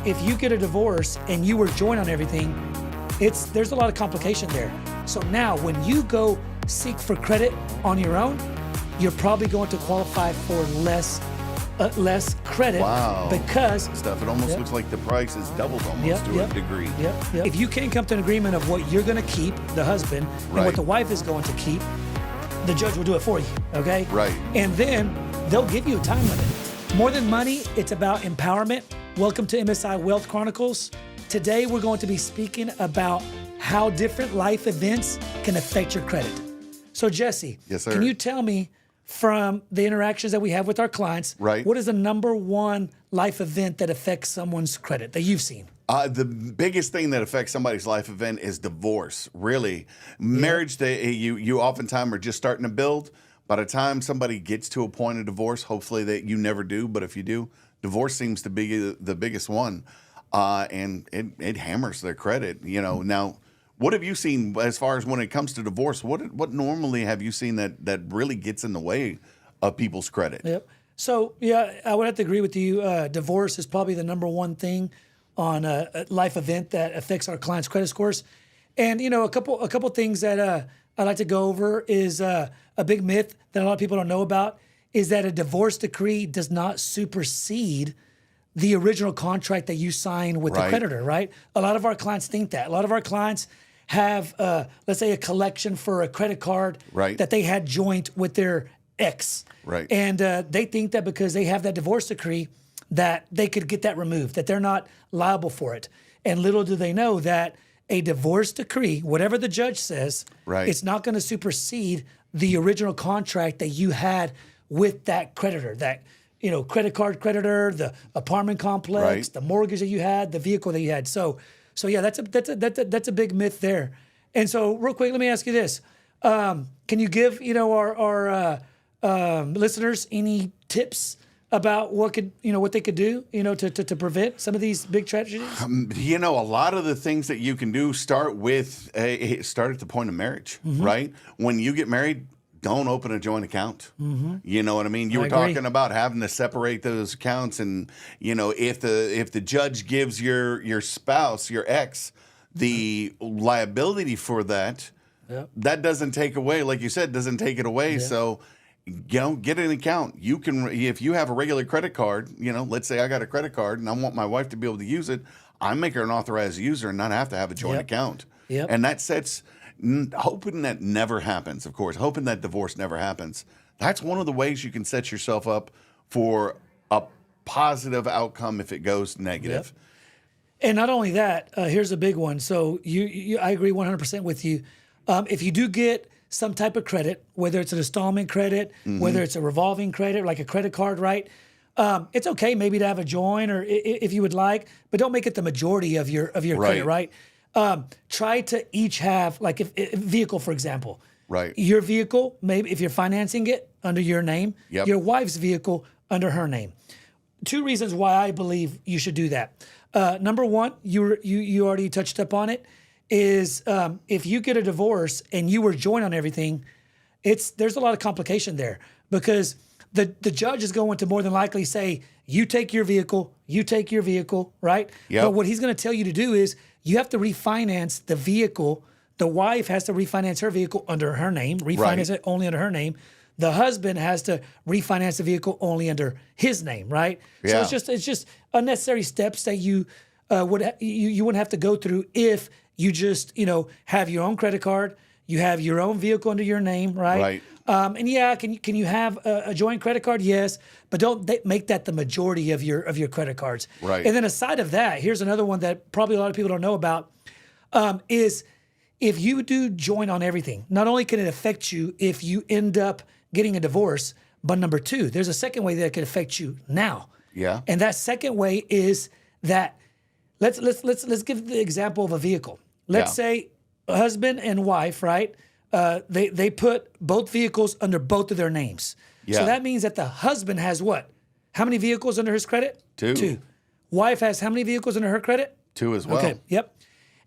if you get a divorce and you were joined on everything, there's a lot of complication there. So now when you go seek for credit on your own, you're probably going to qualify for less credit. Wow. Because it almost looks like the price is doubled almost to a degree. If you can't come to an agreement of what you're going to keep, the husband, and what the wife is going to keep, the judge will do it for you, okay? Right. And then they'll give you a time limit. More than money, it's about empowerment. Welcome to MSI Wealth Chronicles. Today, we're going to be speaking about how different life events can affect your credit. So, Jesse, yes, sir. Can you tell me from the interactions that we have with our clients, what is the number one life event that affects someone's credit that you've seen? The biggest thing that affects somebody's life event is divorce, really. Marriage, you oftentimes are just starting to build. By the time somebody gets to a point of divorce, hopefully that you never do, but if you do, divorce seems to be the biggest one. And it hammers their credit. Now, what have you seen as far as when it comes to divorce? What normally have you seen that really gets in the way of people's credit? Yep. So, yeah, I would have to agree with you. Divorce is probably the number one thing on a life event that affects our clients' credit scores. And, a couple things that I'd like to go over is a big myth that a lot of people don't know about is that a divorce decree does not supersede the original contract that you signed with the creditor, right? A lot of our clients think that. A lot of our clients have, let's say, a collection for a credit card that they had joint with their ex. Right. And they think that because they have that divorce decree that they could get that removed, that they're not liable for it. And little do they know that a divorce decree, whatever the judge says, it's not going to supersede the original contract that you had with that creditor, that credit card creditor, the apartment complex, the mortgage that you had, the vehicle that you had. So yeah, that's a big myth there. And so real quick, let me ask you this: can you give our listeners any tips about what they could do to prevent some of these big tragedies? A lot of the things that you can do start at the point of marriage, right? When you get married, don't open a joint account. You know what I mean? You were talking about having to separate those accounts, and if the judge gives your spouse, your ex, the liability for that, that doesn't take away, like you said, doesn't take it away. So get an account. You can, if you have a regular credit card, let's say I got a credit card and I want my wife to be able to use it, I make her an authorized user and not have to have a joint account. And that sets, hoping that never happens, of course, hoping that divorce never happens. That's one of the ways you can set yourself up for a positive outcome if it goes negative. And not only that, here's a big one. So I agree 100% with you. If you do get some type of credit, whether it's an installment credit, whether it's a revolving credit, like a credit card, right? It's okay maybe to have a joint or if you would like, but don't make it the majority of your credit, right? Try to each have, like if vehicle, for example, your vehicle, maybe if you're financing it under your name, your wife's vehicle under her name. Two reasons why I believe you should do that. Number one, you already touched up on it, is if you get a divorce and you were joined on everything, there's a lot of complication there because the judge is going to more than likely say, you take your vehicle, right? But what he's going to tell you to do is you have to refinance the vehicle. The wife has to refinance her vehicle under her name, refinance it only under her name. The husband has to refinance the vehicle only under his name, right? So it's just unnecessary steps that you wouldn't have to go through if you just have your own credit card, you have your own vehicle under your name, right? And can you have a joint credit card? Yes, but don't make that the majority of your credit cards. Right. And then aside of that, here's another one that probably a lot of people don't know about, is if you do joint on everything, not only can it affect you if you end up getting a divorce, but number two, there's a second way that it can affect you now. And that second way is that let's give the example of a vehicle. Let's say a husband and wife, right? They put both vehicles under both of their names. So that means that the husband has what? How many vehicles under his credit? Two. Wife has how many vehicles under her credit? Two as well. Okay, yep.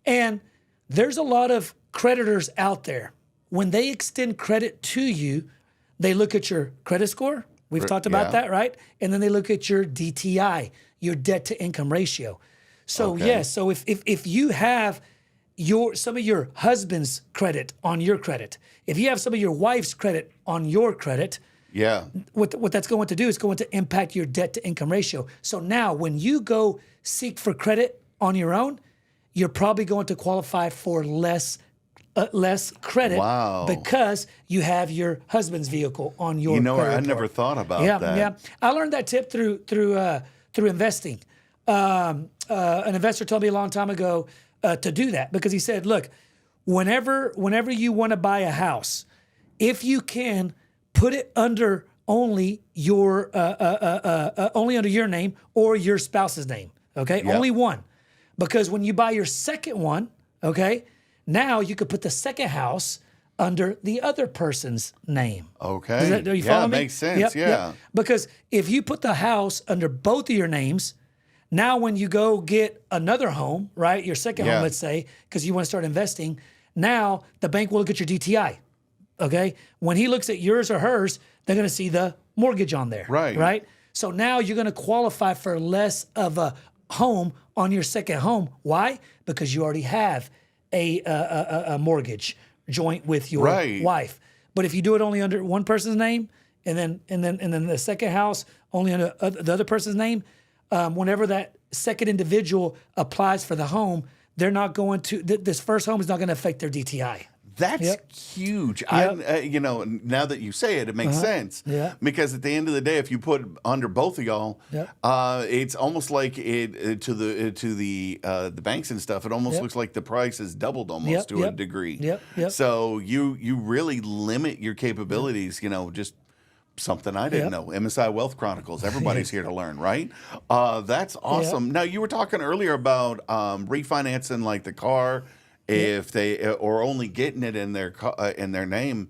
And there's a lot of creditors out there. When they extend credit to you, they look at your credit score. We've talked about that, right? And then they look at your DTI, your debt to income ratio. So Okay. yes, so if you have some of your husband's credit on your credit, if you have some of your wife's credit on your credit, Yeah. what that's going to do is going to impact your debt to income ratio. So now when you go seek for credit on your own, you're probably going to qualify for less credit Wow. because you have your husband's vehicle on your credit I report. never thought about Yeah, that. yeah. I learned that tip through investing. An investor told me a long time ago to do that because he said, look, whenever you want to buy a house, if you can put it under only your only under your name or your spouse's name, okay? Yep. Only one. Because when you buy your second one, okay, now you could put the second house under the other person's name. Okay. Are you following me? Makes sense. Yeah. Because if you put the house under both of your names, now when you go get another home, right, your second Yeah. home, let's say, because you want to start investing, now the bank will look at your DTI. Okay, when he looks at yours or hers, they're going to see the mortgage on there. Right. Right. So now you're going to qualify for less of a home on your second home. Why? Because you already have a mortgage joint with your Right. wife. But if you do it only under one person's name, and then the second house only under the other person's name, whenever that second individual applies for the home, they're not going to. This first home is not going to affect their DTI. That's Yep. huge. Yep. Now that you say it, it makes sense. Yeah. Because at the end of the day, if you put under both of y'all, Yep. it's almost like it to the banks and stuff. It almost Yep. looks like the price has doubled almost to a degree. Yep. Yep. So you really limit your capabilities. Just something I didn't Yep. know. MSI Wealth Chronicles. Everybody's here to learn, right? That's awesome. Now you were talking earlier about refinancing like the car. If they or only getting it in their name,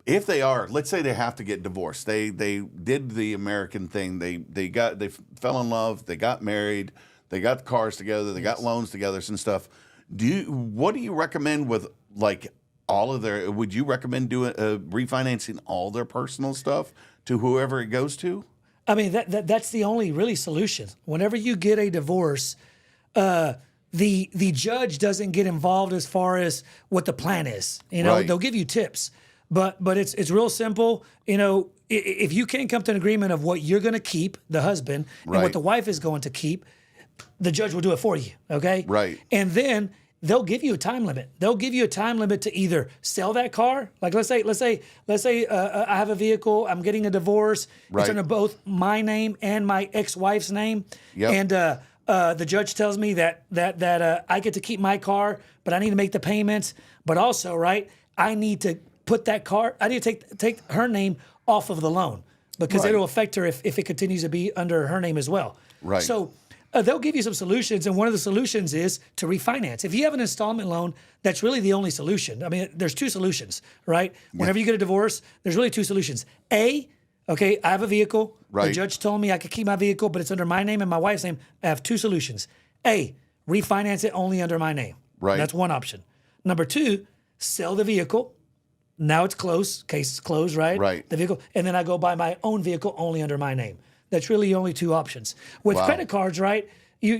if they are, let's say they have to get divorced. They did the American thing. They fell in love. They got married. They got the cars together. They got loans together and stuff. What do you recommend with like all of their? Would you recommend doing refinancing all their personal stuff to whoever it goes to? I mean, that's the only really solution. Whenever you get a divorce, the judge doesn't get involved as far as what the plan is. Right. They'll give you tips, but it's real simple. If you can't come to an agreement of what you're going to keep, the husband, and Right. what the wife is going to keep, the judge will do it for you. Okay. Right. And then they'll give you a time limit. They'll give you a time limit to either sell that car. Like let's say I have a vehicle. I'm getting a divorce. Right. It's under both my name and my ex-wife's name. Yep. And the judge tells me that I get to keep my car, but I need to make the payments. But also, right, I need to put that car. I need to take her name off of the loan because Right. it'll affect her if it continues to be under her name as well. Right. So they'll give you some solutions, and one of the solutions is to refinance. If you have an installment loan, that's really the only solution. I mean, there's two solutions, right? Whenever you get a divorce, there's really two solutions. Okay, I have a vehicle. Right. The judge told me I could keep my vehicle, but it's under my name and my wife's name. I have two solutions. A, refinance it only under my name. Right. That's one option. Number two, sell the vehicle. Now it's closed. Case is closed, right? Right. The vehicle, and then I go buy my own vehicle only under my name. That's really only two options. With Wow. credit cards, right? You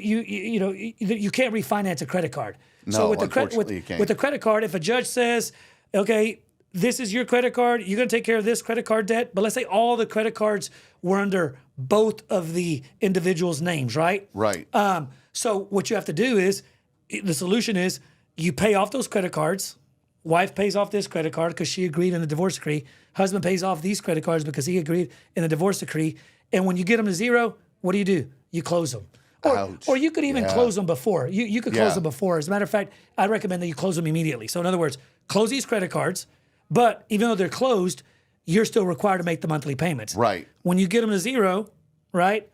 can't refinance a credit card. No, with the unfortunately you can't. with the credit card, if a judge says, okay, this is your credit card, you're going to take care of this credit card debt, but let's say all the credit cards were under both of the individuals' names, right? Right. So what you have to do is, the solution is you pay off those credit cards. Wife pays off this credit card because she agreed in the divorce decree. Husband pays off these credit cards because he agreed in the divorce decree. And when you get them to zero, what do? You close them. Ouch. Or you could even Yeah. close them before. You could Yeah. close them before. As a matter of fact, I recommend that you close them immediately. So in other words, close these credit cards, but even though they're closed, you're still required to make the monthly payments. Right. When you get them to zero, right?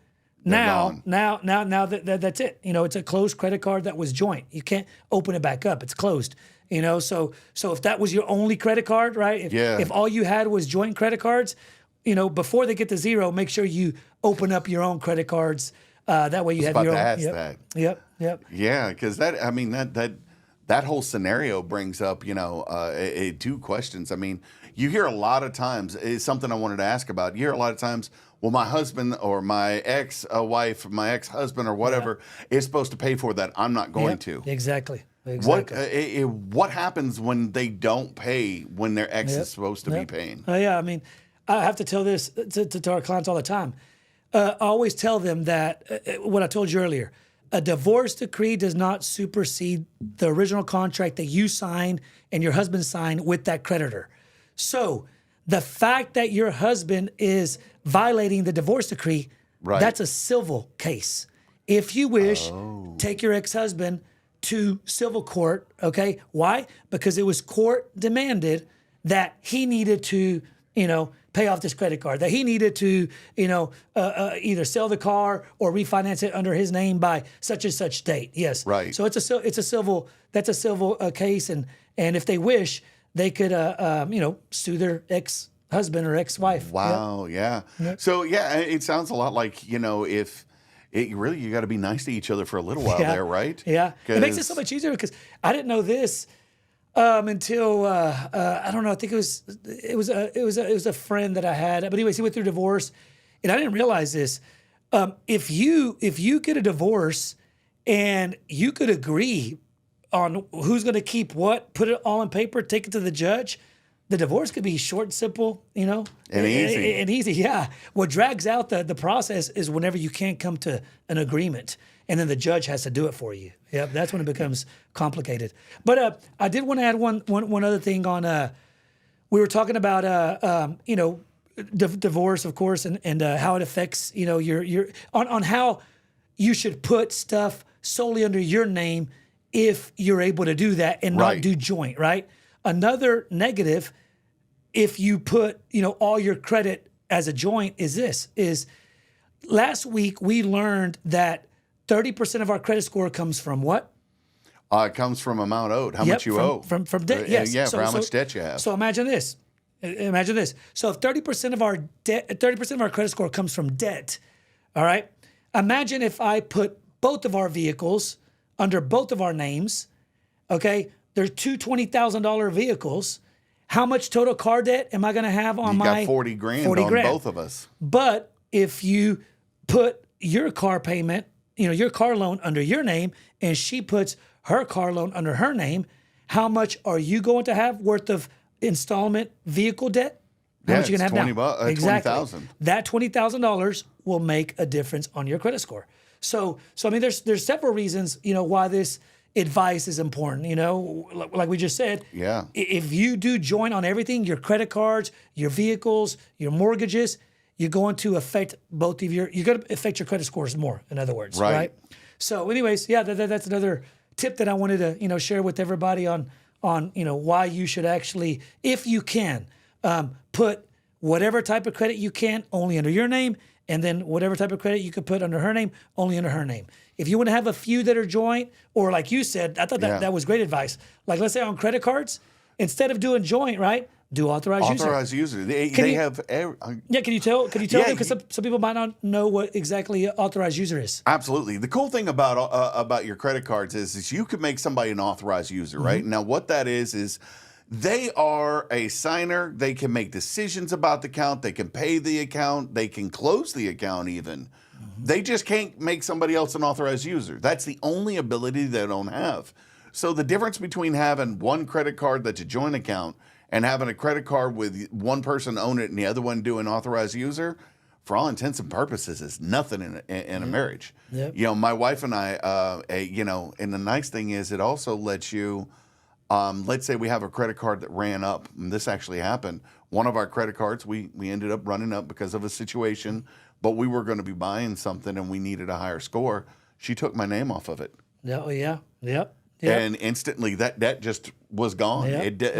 gone. Now that's it. It's a closed credit card that was joint. You can't open it back up. It's closed. So if that was your only credit card, right? If all you had was joint credit cards, before they get to zero, make sure you open up your own credit cards. That way you have about your to own. ask Yep. that. Yep. Yeah, because that whole scenario brings up, two questions. I mean, you hear a lot of times, it's something I wanted to ask about. You hear a lot of times, well, my husband or my ex-wife, my ex-husband or whatever is supposed to pay for that. I'm not going to. Exactly. What happens when they don't pay when their ex is supposed to be paying? Yeah, I mean, I have to tell this to our clients all the time. I always tell them that what I told you earlier, a divorce decree does not supersede the original contract that you signed and your husband signed with that creditor. So the fact that your husband is violating the divorce decree, that's a civil case. If you wish, take your ex-husband to civil court, okay? Why? Because it was court demanded that he needed to, pay off this credit card, that he needed to, either sell the car or refinance it under his name by such and such date. Yes. Right. So that's a civil case, and if they wish, they could, sue their ex-husband or ex-wife. Wow. Yeah. So it sounds a lot like, if you got to be nice to each other for a little while there, right? Yeah. It makes it so much easier because I didn't know this until I don't know. I think it was a friend that I had. But anyways, he went through divorce, and I didn't realize this. If you get a divorce and you could agree on who's going to keep what, put it all on paper, take it to the judge, the divorce could be short, simple, and easy. And easy, yeah. What drags out the process is whenever you can't come to an agreement, and then the judge has to do it for you. Yep, that's when it becomes complicated. But I did want to add one other thing on. We were talking about divorce, of course, and how it affects your on how you should put stuff solely under your name if you're able to do that and not do joint, right? Another negative, if you put, all your credit as a joint, is last week we learned that 30% of our credit score comes from what? It comes from amount owed, how much you owe. From debt, yes. For how much debt you have. So imagine this. So if 30% of our debt, 30% of our credit score comes from debt, all right? Imagine if I put both of our vehicles under both of our names, okay? They're two $20,000 vehicles. How much total car debt am I going to have on my? You got 40 grand on both of us. But if you put your car payment, your car loan under your name, and she puts her car loan under her name, how much are you going to have worth of installment vehicle debt? How much you going to have now? Exactly. $20,000. That $20,000 will make a difference on your credit score. So I mean, there's several reasons, why this advice is important, like we just said. Yeah. If you do joint on everything, your credit cards, your vehicles, your mortgages, you're going to affect you're going to affect your credit scores more, in other words. Right. So anyways, that's another tip that I wanted to, share with everybody on, why you should actually, if you can, put whatever type of credit you can only under your name, and then whatever type of credit you could put under her name, only under her name. If you want to have a few that are joint, or like you said, I thought that was great advice. Like, let's say on credit cards, instead of doing joint, right, do authorized user. Authorized user. They have. Can you tell them? Because some people might not know what exactly authorized user is. Absolutely. The cool thing about your credit cards is you could make somebody an authorized user, right? Now, what that is they are a signer. They can make decisions about the account. They can pay the account. They can close the account even. They just can't make somebody else an authorized user. That's the only ability they don't have. So the difference between having one credit card that's a joint account and having a credit card with one person own it and the other one doing authorized user, for all intents and purposes, is nothing in a marriage. Yep. My wife and I, and the nice thing is it also lets you, let's say we have a credit card that ran up, and this actually happened. One of our credit cards, we ended up running up because of a situation, but we were going to be buying something and we needed a higher score. She took my name off of it. Oh, yeah. Yep. And instantly that debt just was gone.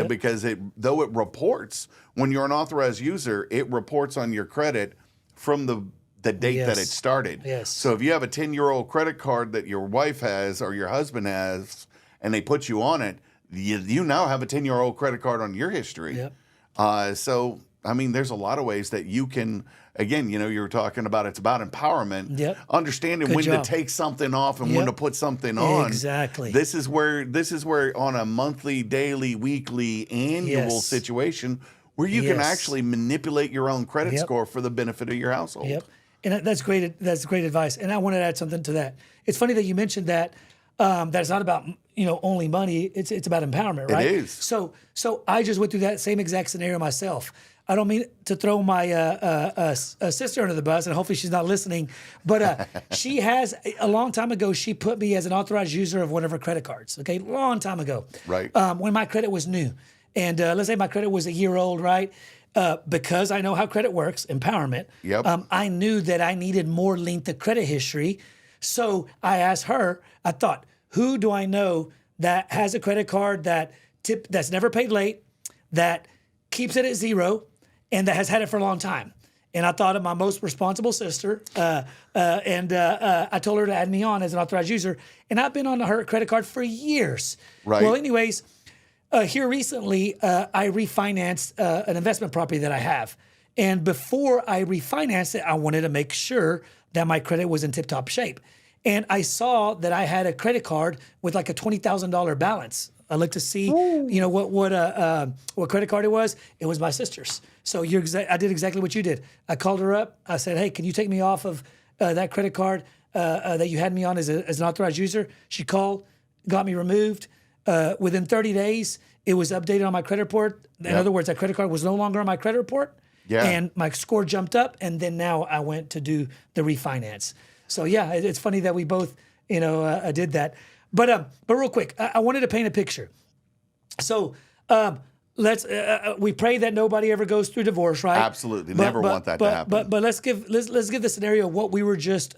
Because though it reports, when you're an authorized user, it reports on your credit from the date that it started. Yes. So if you have a 10-year-old credit card that your wife has or your husband has, and they put you on it, you now have a 10-year-old credit card on your history. Yep. So, I mean, there's a lot of ways that you can, again, you were talking about it's about empowerment. Yep. Understanding when to take something off and when to put something on. Exactly. This is where on a monthly, daily, weekly, annual situation, where you can Yes. actually manipulate your own credit Yep. score for the benefit of your household. Yep. And that's great. That's great advice. And I want to add something to that. It's funny that you mentioned that that it's not about only money. It's about empowerment, right? It is. So I just went through that same exact scenario myself. I don't mean to throw my sister under the bus, and hopefully she's not listening. But she has a long time ago. She put me as an authorized user of one of her credit cards. Okay, long time ago. Right. When my credit was new, and let's say my credit was a year old, right? Because I know how credit works, empowerment. Yep. I knew that I needed more length of credit history. So I asked her, I thought, who do I know that has a credit card that's never paid late, that keeps it at zero, and that has had it for a long time? And I thought of my most responsible sister, and I told her to add me on as an authorized user. And I've been on her credit card for years. Right. Well, anyways, here recently, I refinanced an investment property that I have. And before I refinanced it, I wanted to make sure that my credit was in tip-top shape. And I saw that I had a credit card with like a $20,000 balance. I looked to see, what credit card it was. It was my sister's. So I did exactly what you did. I called her up. I said, "Hey, can you take me off of that credit card that you had me on as an authorized user?" She called, got me removed. Within 30 days, it was updated on my credit report. In other words, that credit card was no longer on my credit report. Yeah. And my score jumped up, and then now I went to do the refinance. So yeah, it's funny that we both, did that. But real quick, I wanted to paint a picture. So we pray that nobody ever goes through divorce, right? Absolutely, never want that to happen. But let's give the scenario of what we were just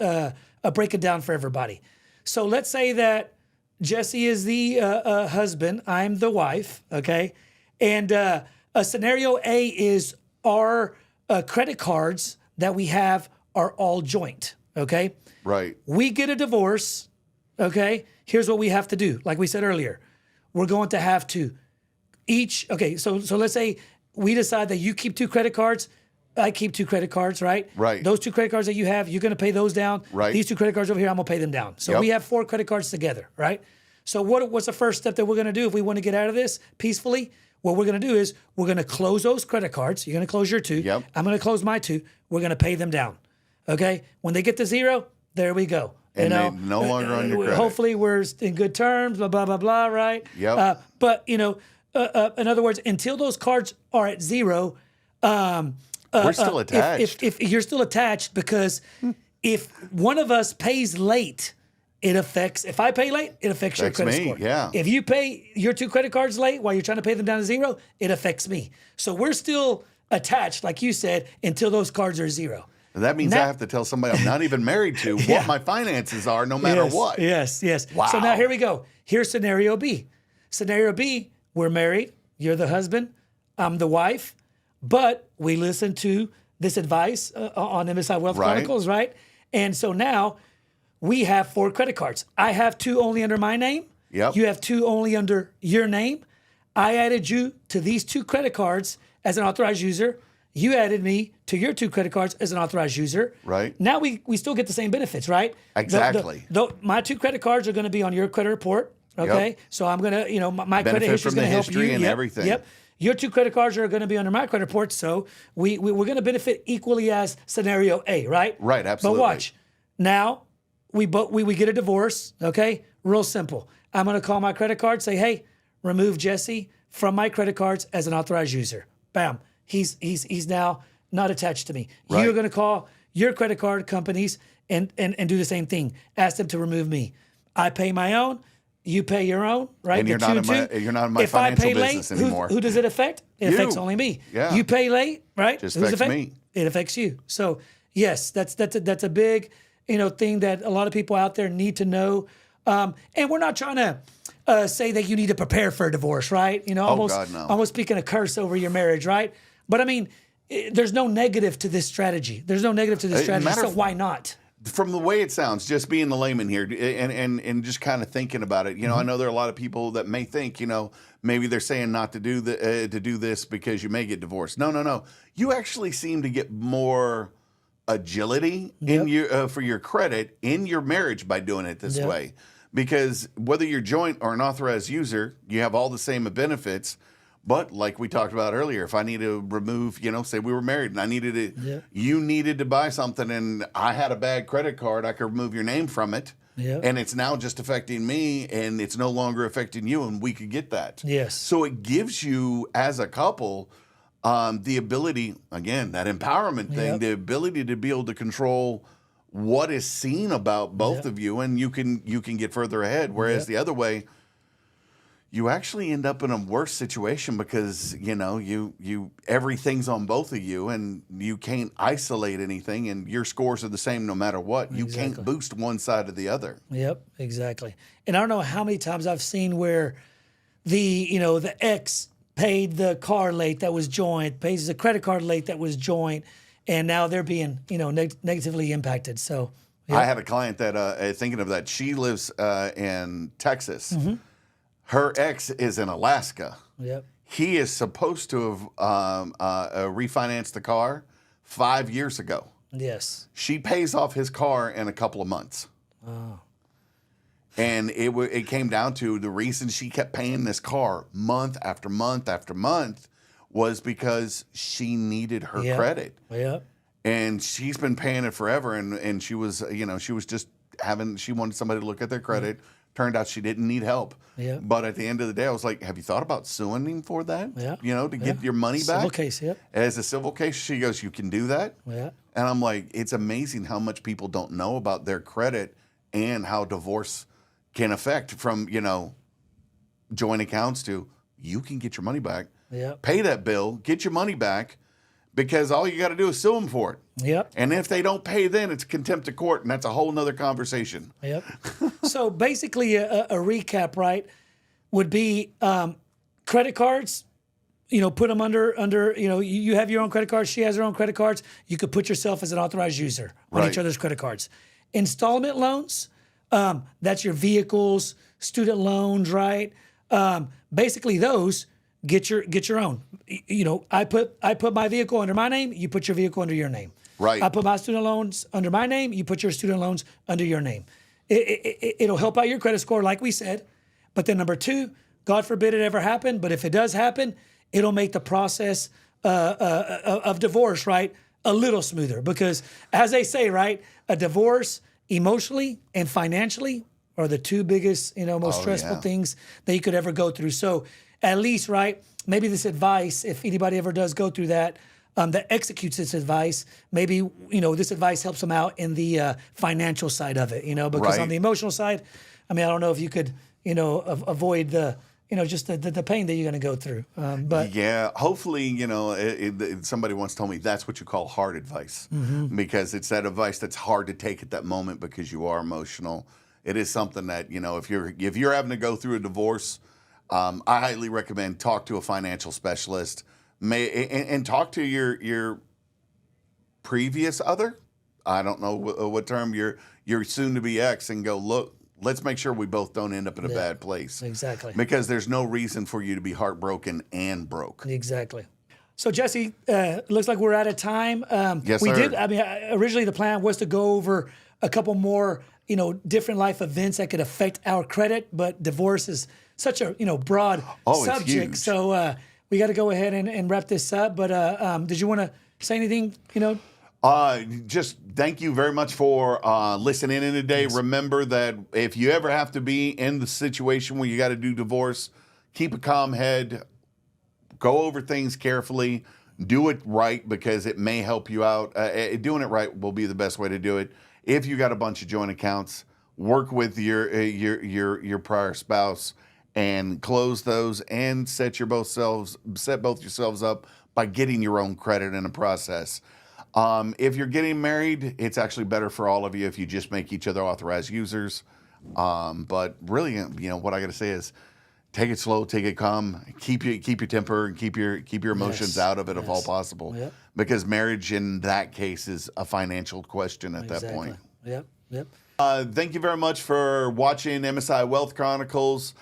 breaking down for everybody. So let's say that Jesse is the husband, I'm the wife, okay, and scenario A is our credit cards that we have are all joint, okay? Right. We get a divorce, okay? Here's what we have to do. Like we said earlier, we're going to have to so let's say we decide that you keep 2 credit cards, I keep 2 credit cards, right? Right. Those 2 credit cards that you have, you're going to pay those down. Right. These 2 credit cards over here, I'm going to pay them down. So Yep. we have 4 credit cards together, right? So what's the first step that we're going to do if we want to get out of this peacefully? What we're going to do is we're going to close those credit cards. You're going to close your 2. Yep. I'm going to close my 2. We're going to pay them down. Okay? When they get to 0, there we go. And they're no longer on your credit. Hopefully we're in good terms, blah, blah, blah, blah, right? Yep. But, in other words, until those cards are at 0, We're still attached. If you're still attached, because if one of us pays late, if I pay late, it affects your credit score. Yeah. If you pay your 2 credit cards late while you're trying to pay them down to 0, it affects me. So we're still attached, like you said, until those cards are 0. That means I have to tell somebody I'm not even married to Yeah. what my finances are, no matter what. Yes. Wow. So now here we go. Here's scenario B. Scenario B, we're married. You're the husband. I'm the wife. But we listen to this advice on MSI Wealth Right. Chronicles, right? And so now we have 4 credit cards. I have 2 only under my name. Yep. You have 2 only under your name. I added you to these 2 credit cards as an authorized user. You added me to your 2 credit cards as an authorized user. Right. Now we still get the same benefits, right? Exactly. My 2 credit cards are going to be on your credit report. Okay. Yep. So I'm going to, my Benefit credit history is from going the to help history you. and Yep, everything. Yep. Your 2 credit cards are going to be under my credit report. So we're going to benefit equally as scenario A, right? Right, absolutely. But watch. Now we get a divorce. Okay. Real simple. I'm going to call my credit card, say, hey, remove Jesse from my credit cards as an authorized user. Bam. He's now not attached to me. Right. You're going to call your credit card companies and do the same thing. Ask them to remove me. I pay my own. You pay your own, right? And you're not in my If I financial pay late, business anymore. who does it affect? It You. affects only me. Yeah. You pay late, right? Just Who's affects me. It affects you. So yes, that's a big thing that a lot of people out there need to know. And we're not trying to say that you need to prepare for a divorce, right? God, no. Almost speaking a curse over your marriage, right? But I mean, there's no negative to this strategy. There's no negative to this strategy. So why not? From the way it sounds, just being the layman here and just kind of thinking about it, I know there are a lot of people that may think, maybe they're saying not to do this because you may get divorced. No. You actually seem to get more agility in your for your credit in your marriage by doing it this way. Because whether you're joint or an authorized user, you have all the same benefits. But like we talked about earlier, if I need to remove, say we were married and I needed to, you needed to buy something and I had a bad credit card, I could remove your name from it. Yep. And it's now just affecting me and it's no longer affecting you, and we could get that. Yes. So it gives you, as a couple, the ability, again, that empowerment thing, the ability to be able to control what is seen about both of you, and you can get further ahead. Whereas the other way, you actually end up in a worse situation because you everything's on both of you, and you can't isolate anything, and your scores are the same no matter what. You can't boost one side or the other. Yep, exactly. And I don't know how many times I've seen where the ex paid the car late that was joint, pays the credit card late that was joint, and now they're being negatively impacted. So I had a client that thinking of that. She lives in Texas. Mm-hmm. Her ex is in Alaska. Yep. He is supposed to have refinanced the car 5 years ago. Yes. She pays off his car in a couple of months. Oh. And it came down to the reason she kept paying this car month after month after month was because she needed her credit. Yep. And she's been paying it forever. And she was, she was just she wanted somebody to look at their credit. Turned out she didn't need help. Yeah. But at the end of the day, I was like, have you thought about suing him for that? Yeah. To get your money back? Civil case, yep. As a civil case, she goes, you can do that? Yeah. And I'm like, it's amazing how much people don't know about their credit and how divorce can affect from, joint accounts to you can get your money back. Yeah. Pay that bill, get your money back, because all you got to do is sue them for it. Yep. And if they don't pay, then it's contempt of court, and that's a whole nother conversation. Yep. So basically, a recap, right, would be credit cards. Put them under. You have your own credit cards. She has her own credit cards. You could put yourself as an authorized user on each other's credit cards. Installment loans. That's your vehicles, student loans, right? Basically, those. Get your own. I put my vehicle under my name. You put your vehicle under your name. Right. I put my student loans under my name. You put your student loans under your name. It'll help out your credit score, like we said. But then number two, God forbid it ever happen. But if it does happen, it'll make the process of divorce, right, a little smoother. Because as they say, right, a divorce emotionally and financially are the two biggest, most stressful things that you could ever go through. So at least, right, maybe this advice, if anybody ever does go through that executes this advice, maybe, this advice helps them out in the financial side of it, because on the emotional side, I don't know if you could, avoid the, just the pain that you're going to go through. But yeah, hopefully, somebody once told me that's what you call hard advice, because it's that advice that's hard to take at that moment because you are emotional. It is something that, if you're having to go through a divorce, I highly recommend talk to a financial specialist, and talk to your previous other. I don't know what term your soon to be ex, and go, look, let's make sure we both don't end up in a bad place. Exactly. Because there's no reason for you to be heartbroken and broke. Exactly. So Jesse, looks like we're out of time. Yes, we sir. did. Originally the plan was to go over a couple more, different life events that could affect our credit, but divorce is such a broad subject. It's huge. So we got to go ahead and wrap this up. But did you want to say anything? Just thank you very much for listening in today. Yes. Remember that if you ever have to be in the situation where you got to do divorce, keep a calm head, go over things carefully, do it right, because it may help you out. Doing it right will be the best way to do it. If you got a bunch of joint accounts, work with your prior spouse and close those, and set both yourselves up by getting your own credit in the process. If you're getting married, it's actually better for all of you if you just make each other authorized users. But really, what I got to say is, take it slow, take it calm, keep your temper, and keep your emotions out of it if all possible. Yep. Because marriage in that case is a financial question at that point. Yep. Thank you very much for watching MSI Wealth Chronicles.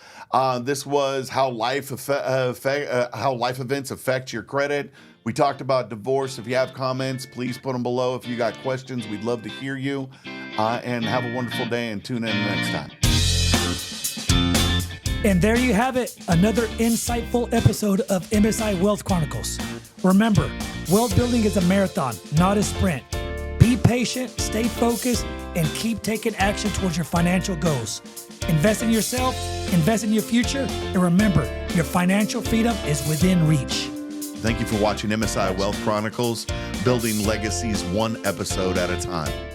This was how life events affect your credit. We talked about divorce. If you have comments, please put them below. If you got questions, we'd love to hear you. And have a wonderful day, and tune in next time. And there you have it, another insightful episode of MSI Wealth Chronicles. Remember, wealth building is a marathon, not a sprint. Be patient, stay focused, and keep taking action towards your financial goals. Invest in yourself, invest in your future, and remember, your financial freedom is within reach. Thank you for watching MSI Wealth Chronicles, building legacies one episode at a time.